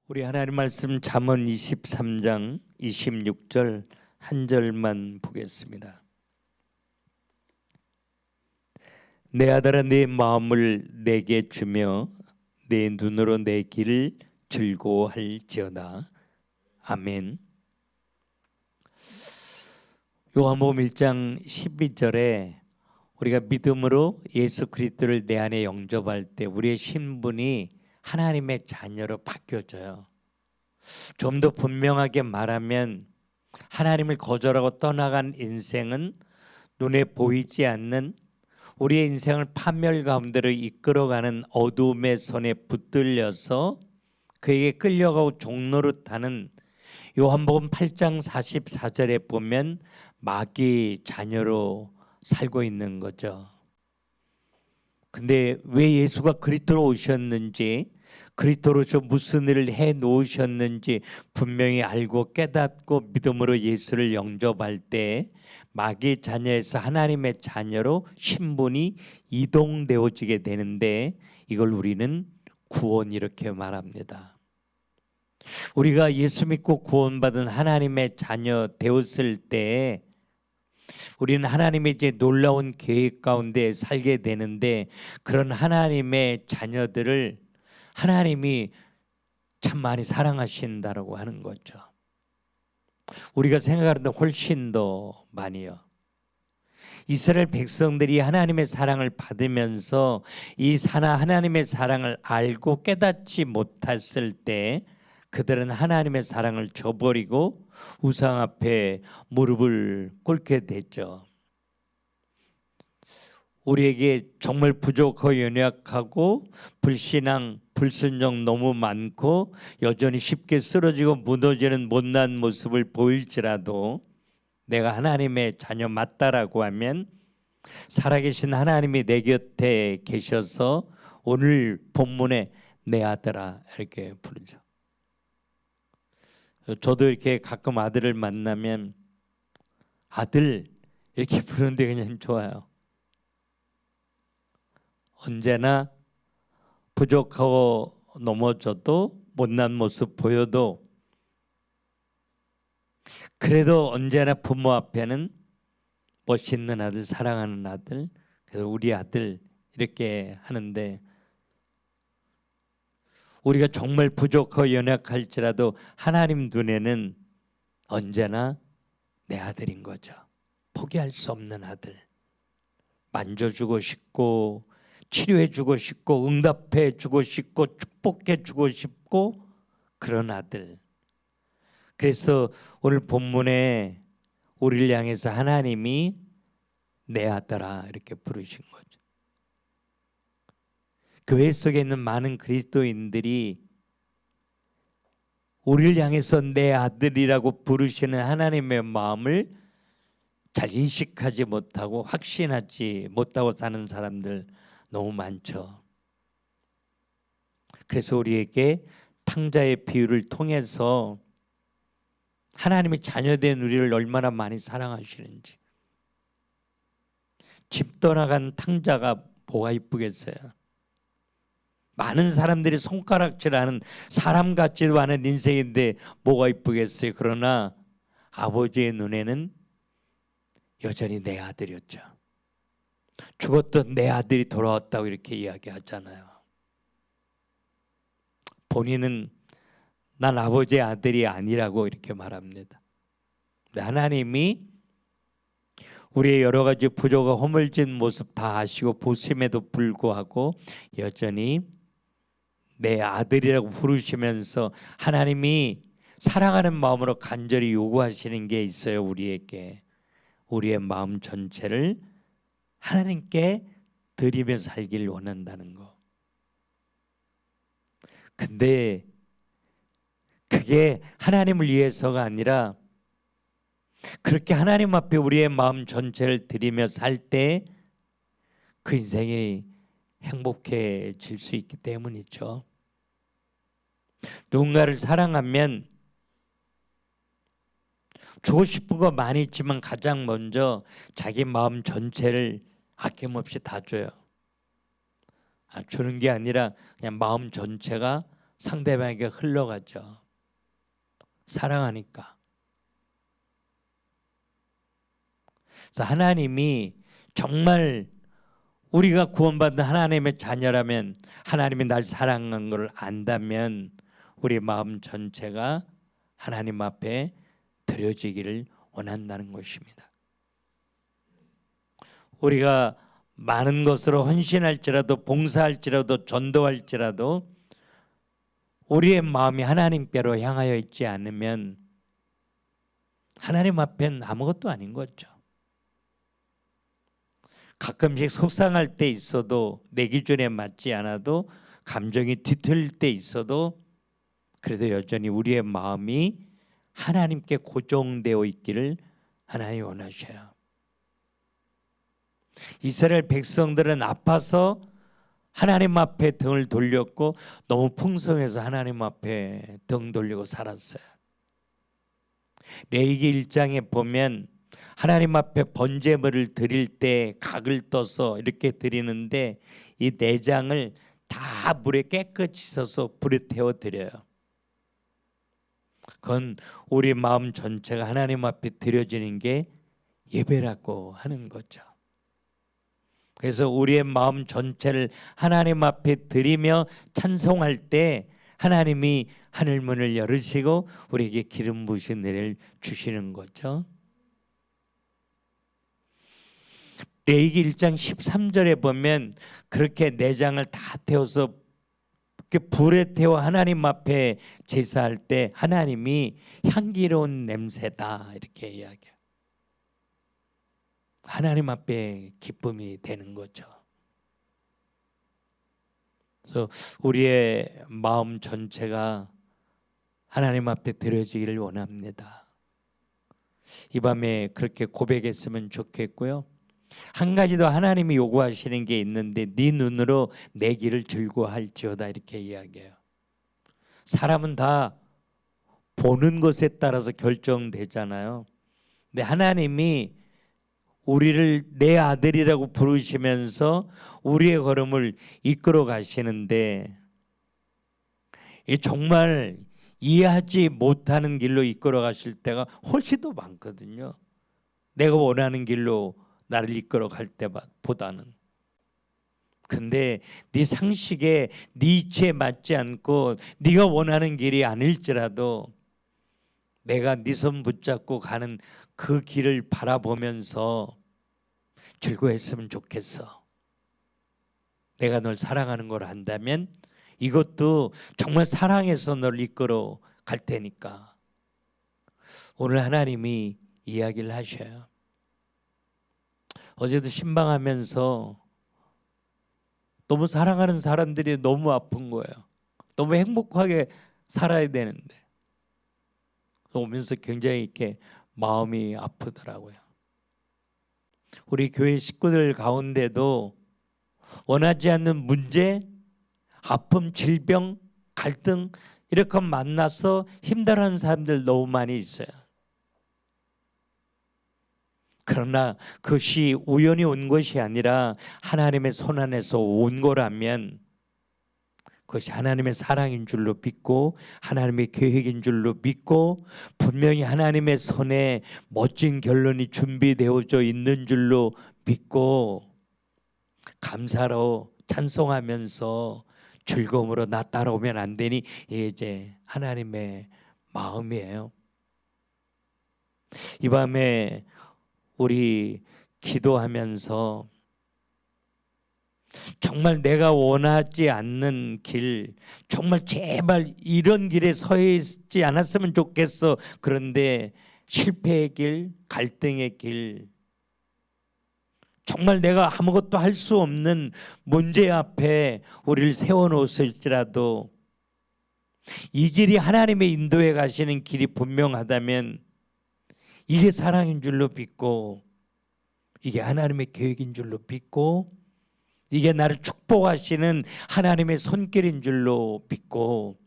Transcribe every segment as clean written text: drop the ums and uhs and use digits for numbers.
우리 하나님 말씀 잠언 23장 26절 한 절만 보겠습니다. 내 아들아 내 마음을 내게 주며 내 눈으로 내 길을 즐거워할지어다. 아멘. 요한복음 1장 12절에 우리가 믿음으로 예수 그리스도를 내 안에 영접할 때 우리의 신분이 하나님의 자녀로 바뀌어져요. 좀 더 분명하게 말하면 하나님을 거절하고 떠나간 인생은 눈에 보이지 않는 우리의 인생을 파멸 가운데로 이끌어가는 어두움의 손에 붙들려서 그에게 끌려가고 종노릇하는 요한복음 8장 44절에 보면 마귀 자녀로 살고 있는 거죠. 근데 왜 예수가 그리스도로 오셨는지, 그리스도로서 무슨 일을 해 놓으셨는지 분명히 알고 깨닫고 믿음으로 예수를 영접할 때 마귀 자녀에서 하나님의 자녀로 신분이 이동되어지게 되는데, 이걸 우리는 구원 이렇게 말합니다. 우리가 예수 믿고 구원받은 하나님의 자녀 되었을 때 우리는 하나님의 이제 놀라운 계획 가운데 살게 되는데, 그런 하나님의 자녀들을 하나님이 참 많이 사랑하신다라고 하는 거죠. 우리가 생각하는 데 훨씬 더 많이요. 이스라엘 백성들이 하나님의 사랑을 받으면서 이 하나님의 사랑을 알고 깨닫지 못했을 때 그들은 하나님의 사랑을 저버리고 우상 앞에 무릎을 꿇게 됐죠. 우리에게 정말 부족하고 연약하고 불신앙, 불순종 너무 많고 여전히 쉽게 쓰러지고 무너지는 못난 모습을 보일지라도 내가 하나님의 자녀 맞다라고 하면 살아계신 하나님이 내 곁에 계셔서 오늘 본문에 내 아들아 이렇게 부르죠. 저도 이렇게 가끔 아들을 만나면 아들 이렇게 부르는데 그냥 좋아요. 언제나 부족하고 넘어져도 못난 모습 보여도 그래도 언제나 부모 앞에는 멋있는 아들, 사랑하는 아들, 그래서 우리 아들 이렇게 하는데, 우리가 정말 부족하고 연약할지라도 하나님 눈에는 언제나 내 아들인 거죠. 포기할 수 없는 아들. 만져주고 싶고 치료해주고 싶고 응답해주고 싶고 축복해주고 싶고 그런 아들. 그래서 오늘 본문에 우리를 향해서 하나님이 내 아들아 이렇게 부르신 거죠. 교회 속에 있는 많은 그리스도인들이 우리를 향해서 내 아들이라고 부르시는 하나님의 마음을 잘 인식하지 못하고 확신하지 못하고 사는 사람들 너무 많죠. 그래서 우리에게 탕자의 비유를 통해서 하나님의 자녀된 우리를 얼마나 많이 사랑하시는지. 집 떠나간 탕자가 뭐가 이쁘겠어요. 많은 사람들이 손가락질하는 사람 같지도 않은 인생인데 뭐가 이쁘겠어요. 그러나 아버지의 눈에는 여전히 내 아들이었죠. 죽었던 내 아들이 돌아왔다고 이렇게 이야기하잖아요. 본인은 난 아버지의 아들이 아니라고 이렇게 말합니다. 하나님이 우리의 여러 가지 부족과 허물진 모습 다 아시고 보심에도 불구하고 여전히 내 아들이라고 부르시면서 하나님이 사랑하는 마음으로 간절히 요구하시는 게 있어요. 우리에게 우리의 마음 전체를 하나님께 드리며 살기를 원한다는 거. 근데 그게 하나님을 위해서가 아니라 그렇게 하나님 앞에 우리의 마음 전체를 드리며 살 때 그 인생이 행복해질 수 있기 때문이죠. 누군가를 사랑하면 주고 싶은 거 많이 있지만 가장 먼저 자기 마음 전체를 아낌없이 다 줘요. 주는 게 아니라 그냥 마음 전체가 상대방에게 흘러가죠. 사랑하니까. 그래서 하나님이 정말 우리가 구원받은 하나님의 자녀라면, 하나님이 날 사랑하는 걸 안다면 우리 마음 전체가 하나님 앞에 드려지기를 원한다는 것입니다. 우리가 많은 것으로 헌신할지라도, 봉사할지라도, 전도할지라도 우리의 마음이 하나님께로 향하여 있지 않으면 하나님 앞엔 아무것도 아닌 거죠. 가끔씩 속상할 때 있어도, 내 기준에 맞지 않아도, 감정이 뒤틀릴 때 있어도 그래도 여전히 우리의 마음이 하나님께 고정되어 있기를 하나님이 원하셔요. 이스라엘 백성들은 아파서 하나님 앞에 등을 돌렸고 너무 풍성해서 하나님 앞에 등 돌리고 살았어요. 레위기 1장에 보면 하나님 앞에 번제물을 드릴 때 각을 떠서 이렇게 드리는데 이 내장을 다 물에 깨끗이 씻어서 불에 태워 드려요. 그건 우리 마음 전체가 하나님 앞에 드려지는 게 예배라고 하는 거죠. 그래서 우리의 마음 전체를 하나님 앞에 드리며 찬송할 때 하나님이 하늘 문을 열으시고 우리에게 기름 부으신 은혜를 주시는 거죠. 레위기 1장 13절에 보면 그렇게 내장을 다 태워서 불에 태워 하나님 앞에 제사할 때 하나님이 향기로운 냄새다 이렇게 이야기해요. 하나님 앞에 기쁨이 되는 거죠. 그래서 우리의 마음 전체가 하나님 앞에 드려지기를 원합니다. 이 밤에 그렇게 고백했으면 좋겠고요. 한 가지 더 하나님이 요구하시는 게 있는데 네 눈으로 내 길을 즐거워할지어다 이렇게 이야기해요. 사람은 다 보는 것에 따라서 결정되잖아요. 근데 하나님이 우리를 내 아들이라고 부르시면서 우리의 걸음을 이끌어 가시는데 정말 이해하지 못하는 길로 이끌어 가실 때가 훨씬 더 많거든요. 내가 원하는 길로 나를 이끌어 갈 때보다는. 근데 네 상식에 네 이치에 맞지 않고 네가 원하는 길이 아닐지라도 내가 네 손 붙잡고 가는 그 길을 바라보면서 즐거워했으면 좋겠어. 내가 널 사랑하는 걸 안다면 이것도 정말 사랑해서 널 이끌어 갈 테니까. 오늘 하나님이 이야기를 하셔요. 어제도 신방하면서 너무 사랑하는 사람들이 너무 아픈 거예요. 너무 행복하게 살아야 되는데 오면서 굉장히 이렇게 마음이 아프더라고요. 우리 교회 식구들 가운데도 원하지 않는 문제, 아픔, 질병, 갈등 이렇게 만나서 힘들어하는 사람들 너무 많이 있어요. 그러나 그것이 우연히 온 것이 아니라 하나님의 손 안에서 온 거라면 그것이 하나님의 사랑인 줄로 믿고 하나님의 계획인 줄로 믿고 분명히 하나님의 손에 멋진 결론이 준비되어져 있는 줄로 믿고 감사로 찬송하면서 즐거움으로 나 따라오면 안 되니 이제 하나님의 마음이에요. 이 밤에 우리 기도하면서 정말 내가 원하지 않는 길, 정말 제발 이런 길에 서 있지 않았으면 좋겠어. 그런데 실패의 길, 갈등의 길, 정말 내가 아무것도 할 수 없는 문제 앞에 우리를 세워놓았을지라도 이 길이 하나님의 인도에 가시는 길이 분명하다면 이게 사랑인 줄로 믿고 이게 하나님의 계획인 줄로 믿고 이게 나를 축복하시는 하나님의 손길인 줄로 믿고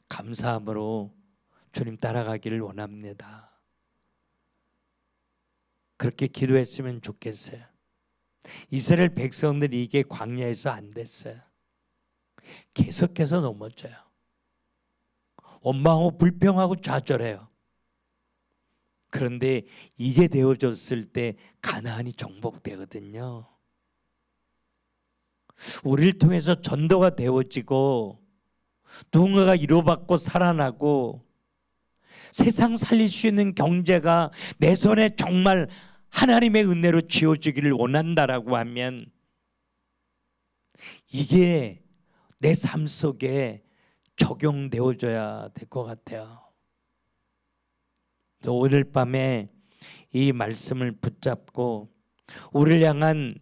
감사함으로 주님 따라가기를 원합니다. 그렇게 기도했으면 좋겠어요. 이스라엘 백성들이 이게 광야에서 안 됐어요. 계속해서 넘어져요. 원망하고 불평하고 좌절해요. 그런데 이게 되어졌을 때 가나안이 정복되거든요. 우리를 통해서 전도가 되어지고 누군가가 위로받고 살아나고 세상 살릴 수 있는 경제가 내 손에 정말 하나님의 은혜로 쥐어지기를 원한다라고 하면 이게 내 삶 속에 적용되어져야 될 것 같아요. 오늘 밤에 이 말씀을 붙잡고 우리를 향한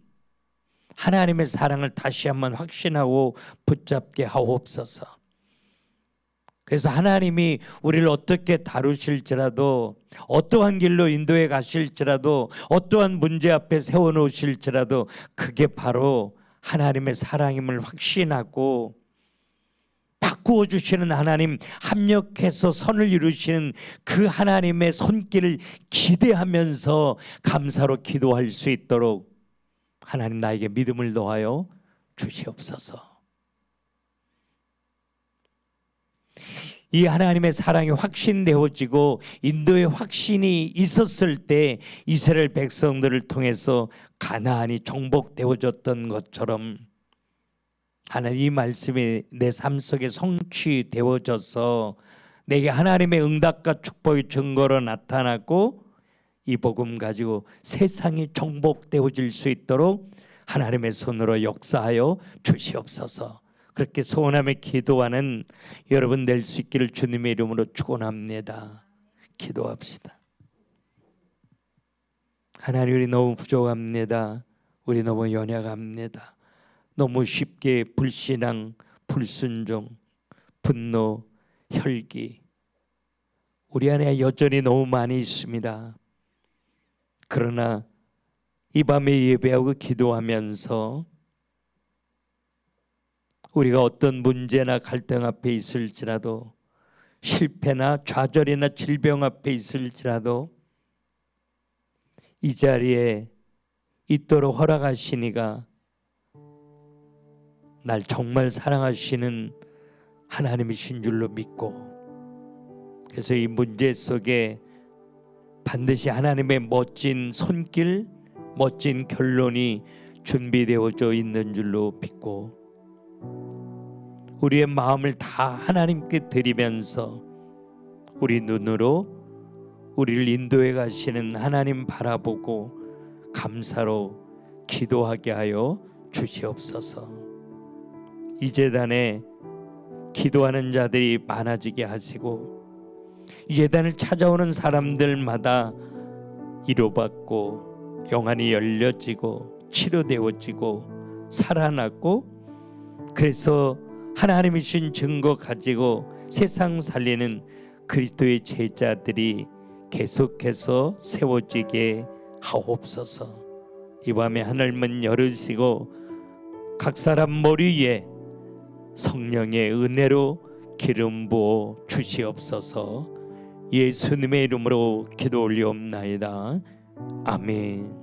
하나님의 사랑을 다시 한번 확신하고 붙잡게 하옵소서. 그래서 하나님이 우리를 어떻게 다루실지라도, 어떠한 길로 인도해 가실지라도, 어떠한 문제 앞에 세워놓으실지라도 그게 바로 하나님의 사랑임을 확신하고 바꾸어 주시는 하나님, 합력해서 선을 이루시는 그 하나님의 손길을 기대하면서 감사로 기도할 수 있도록 하나님 나에게 믿음을 더하여 주시옵소서. 이 하나님의 사랑이 확신되어지고 인도의 확신이 있었을 때 이스라엘 백성들을 통해서 가나안이 정복되어졌던 것처럼 하나님 이 말씀이 내 삶 속에 성취되어져서 내게 하나님의 응답과 축복의 증거로 나타나고 이 복음 가지고 세상이 정복되어질 수 있도록 하나님의 손으로 역사하여 주시옵소서. 그렇게 소원하며 기도하는 여러분 될 수 있기를 주님의 이름으로 축원합니다. 기도합시다. 하나님, 우리 너무 부족합니다. 우리 너무 연약합니다. 너무 쉽게 불신앙, 불순종, 분노, 혈기 우리 안에 여전히 너무 많이 있습니다. 그러나 이 밤에 예배하고 기도하면서 우리가 어떤 문제나 갈등 앞에 있을지라도, 실패나 좌절이나 질병 앞에 있을지라도 이 자리에 있도록 허락하시니가 날 정말 사랑하시는 하나님이신 줄로 믿고, 그래서 이 문제 속에 반드시 하나님의 멋진 손길, 멋진 결론이 준비되어져 있는 줄로 믿고 우리의 마음을 다 하나님께 드리면서 우리 눈으로 우리를 인도해 가시는 하나님 바라보고 감사로 기도하게 하여 주시옵소서. 이 제단에 기도하는 자들이 많아지게 하시고 이 제단을 찾아오는 사람들마다 위로받고 영안이 열려지고 치료되어지고 살아나고, 그래서 하나님이신 증거 가지고 세상 살리는 그리스도의 제자들이 계속해서 세워지게 하옵소서. 이 밤에 하늘문 열으시고 각 사람 머리 위에 성령의 은혜로 기름 부어 주시옵소서. 예수님의 이름으로 기도 올리옵나이다. 아멘.